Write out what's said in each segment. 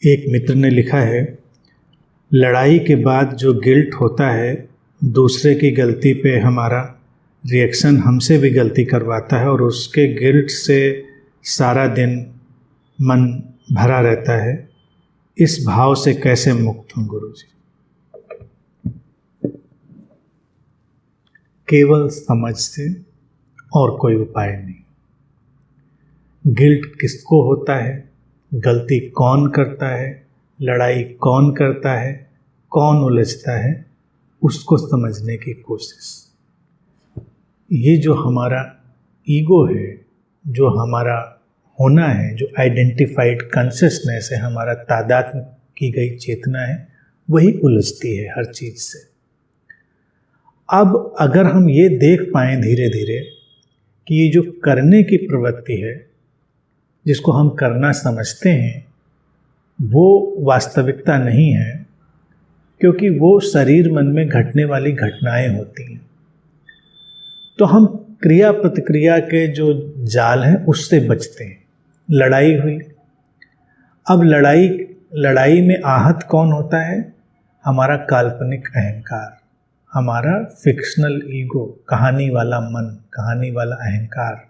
एक मित्र ने लिखा है, लड़ाई के बाद जो गिल्ट होता है, दूसरे की गलती पे हमारा रिएक्शन हमसे भी गलती करवाता है और उसके गिल्ट से सारा दिन मन भरा रहता है। इस भाव से कैसे मुक्त हों गुरुजी? केवल समझ से और कोई उपाय नहीं। गिल्ट किसको होता है, गलती कौन करता है, लड़ाई कौन करता है, कौन उलझता है, उसको समझने की कोशिश। ये जो हमारा ईगो है, जो हमारा होना है, जो आइडेंटिफाइड कॉन्शियसनेस है, हमारा तादात्म्य की गई चेतना है, वही उलझती है हर चीज़ से। अब अगर हम ये देख पाएँ धीरे धीरे कि ये जो करने की प्रवृत्ति है, जिसको हम करना समझते हैं, वो वास्तविकता नहीं है, क्योंकि वो शरीर मन में घटने वाली घटनाएं होती हैं। तो हम क्रिया प्रतिक्रिया के जो जाल हैं उससे बचते हैं। लड़ाई हुई, अब लड़ाई में आहत कौन होता है? हमारा काल्पनिक अहंकार, हमारा फिक्शनल ईगो, कहानी वाला मन, कहानी वाला अहंकार।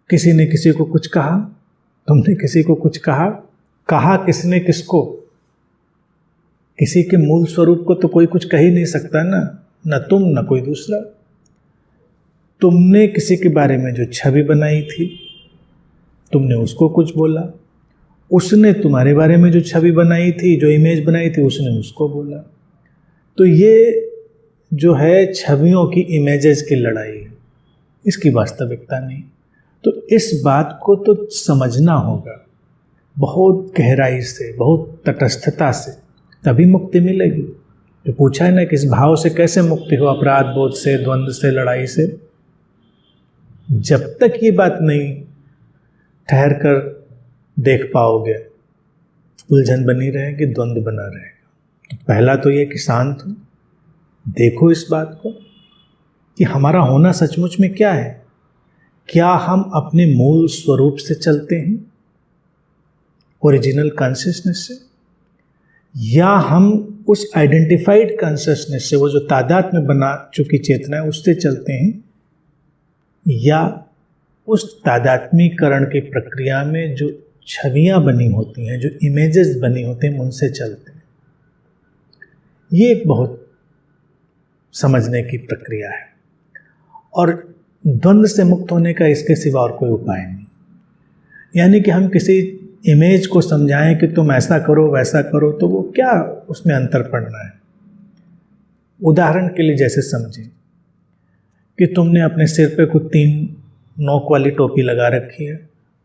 किसी ने किसी को कुछ कहा, तुमने किसी को कुछ कहा, कहा किसने किसको? किसी के मूल स्वरूप को तो कोई कुछ कह ही नहीं सकता ना, न तुम न कोई दूसरा। तुमने किसी के बारे में जो छवि बनाई थी, तुमने उसको कुछ बोला, उसने तुम्हारे बारे में जो छवि बनाई थी, जो इमेज बनाई थी, उसने उसको बोला। तो ये जो है छवियों की, इमेजेस की लड़ाई है, इसकी वास्तविकता नहीं। तो इस बात को तो समझना होगा बहुत गहराई से, बहुत तटस्थता से, तभी मुक्ति मिलेगी। जो पूछा है ना कि इस भाव से कैसे मुक्ति हो, अपराध बोध से, द्वंद्व से, लड़ाई से, जब तक ये बात नहीं ठहर कर देख पाओगे, उलझन बनी रहेगी, द्वंद्व बना रहेगा। तो पहला तो ये कि शांत हो, देखो इस बात को कि हमारा होना सचमुच में क्या है। क्या हम अपने मूल स्वरूप से चलते हैं, ओरिजिनल कॉन्शियसनेस से, या हम उस आइडेंटिफाइड कॉन्शियसनेस से, वो जो तादात्म्य में बना चुकी चेतना है, उससे चलते हैं, या उस तादात्मीकरण की प्रक्रिया में जो छवियां बनी होती हैं, जो इमेजेस बनी होती हैं, उनसे चलते हैं। ये एक बहुत समझने की प्रक्रिया है। और द्वंद्व से मुक्त होने का इसके सिवा और कोई उपाय नहीं। यानी कि हम किसी इमेज को समझाएं कि तुम ऐसा करो वैसा करो, तो वो क्या उसमें अंतर पड़ना है। उदाहरण के लिए जैसे समझें कि तुमने अपने सिर पे कुछ 3 नोक वाली टोपी लगा रखी है,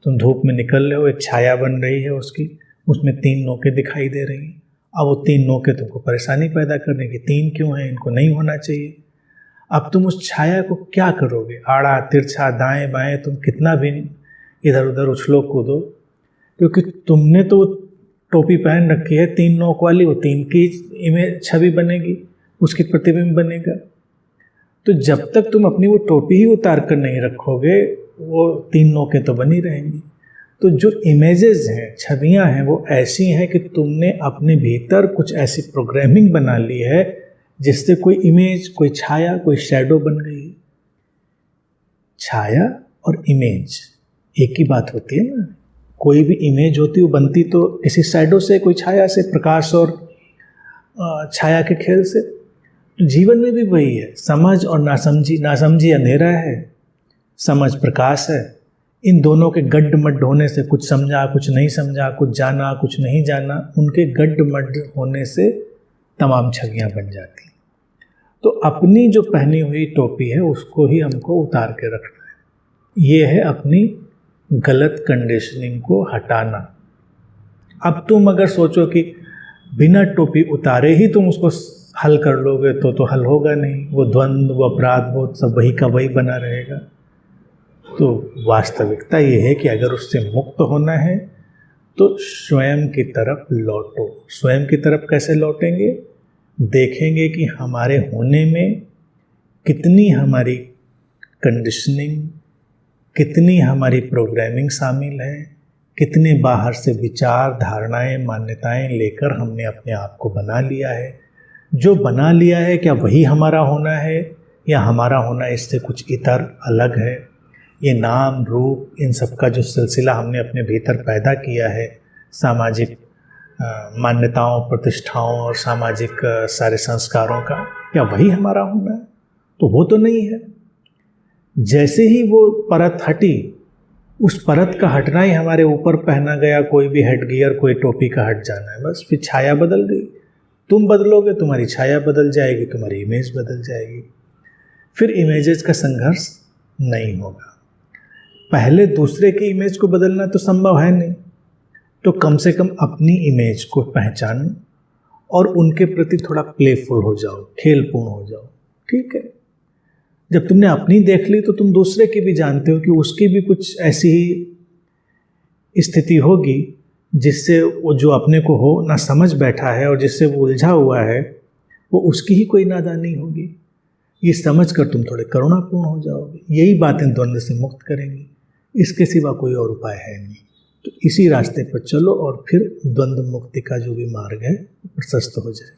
तुम धूप में निकल रहे हो, एक छाया बन रही है उसकी, उसमें 3 नोकें दिखाई दे रही हैं। अब वो 3 नोकें तुमको परेशानी पैदा करने की, 3 क्यों हैं, इनको नहीं होना चाहिए। अब तुम उस छाया को क्या करोगे? आड़ा तिरछा, दाएं बाएं, तुम कितना भी इधर उधर उछलो कूदो, क्योंकि तुमने तो टोपी पहन रखी है 3 नोक वाली, वो 3 की इमेज छवि बनेगी, उसकी प्रतिबिंब बनेगा। तो जब तक तुम अपनी वो टोपी ही उतार कर नहीं रखोगे, वो 3 नोकें तो बनी रहेंगी। तो जो इमेजेस हैं, छवियां हैं, वो ऐसी हैं कि तुमने अपने भीतर कुछ ऐसी प्रोग्रामिंग बना ली है जिससे कोई इमेज, कोई छाया, कोई शैडो बन गई है। छाया और इमेज एक ही बात होती है ना। कोई भी इमेज होती है वो बनती तो किसी शैडो से, कोई छाया से, प्रकाश और छाया के खेल से। तो जीवन में भी वही है, समझ और नासमझी अंधेरा है, समझ प्रकाश है। इन दोनों के गड्ढ मड्ढ होने से, कुछ समझा कुछ नहीं समझा, कुछ जाना कुछ नहीं जाना, उनके गड्ढ मड्ढ होने से तमाम छवियां बन जाती हैं। तो अपनी जो पहनी हुई टोपी है उसको ही हमको उतार के रखना है। ये है अपनी गलत कंडीशनिंग को हटाना। अब तुम अगर सोचो कि बिना टोपी उतारे ही तुम उसको हल कर लोगे, तो हल होगा नहीं। वो द्वंद्व, वो अपराध बोध सब वही का वही बना रहेगा। तो वास्तविकता ये है कि अगर उससे मुक्त होना है तो स्वयं की तरफ लौटो। स्वयं की तरफ कैसे लौटेंगे? देखेंगे कि हमारे होने में कितनी हमारी कंडीशनिंग, कितनी हमारी प्रोग्रामिंग शामिल है, कितने बाहर से विचार, धारणाएं, मान्यताएं लेकर हमने अपने आप को बना लिया है। जो बना लिया है क्या वही हमारा होना है या हमारा होना इससे कुछ इतर अलग है? ये नाम, रूप, इन सब का जो सिलसिला हमने अपने भीतर पैदा किया है, सामाजिक मान्यताओं, प्रतिष्ठाओं और सामाजिक सारे संस्कारों का, क्या वही हमारा होना है? तो वो तो नहीं है। जैसे ही वो परत हटी, उस परत का हटना ही हमारे ऊपर पहना गया कोई भी हेड गियर, कोई टोपी का हट जाना है, बस फिर छाया बदल गई। तुम बदलोगे, तुम्हारी छाया बदल जाएगी, तुम्हारी इमेज बदल जाएगी। फिर इमेजेस का संघर्ष नहीं होगा। पहले दूसरे की इमेज को बदलना तो संभव है नहीं, तो कम से कम अपनी इमेज को पहचानो और उनके प्रति थोड़ा प्लेफुल हो जाओ, खेलपूर्ण हो जाओ। ठीक है, जब तुमने अपनी देख ली तो तुम दूसरे की भी जानते हो कि उसकी भी कुछ ऐसी ही स्थिति होगी जिससे वो जो अपने को हो ना समझ बैठा है और जिससे वो उलझा हुआ है, वो उसकी ही कोई नादानी होगी। ये समझ कर तुम थोड़े करुणापूर्ण हो जाओगे। यही बातें द्वंद्व से मुक्त करेंगी, इसके सिवा कोई और उपाय है नहीं। तो इसी रास्ते पर चलो और फिर द्वंद्व मुक्ति का जो भी मार्ग है प्रशस्त हो जाए।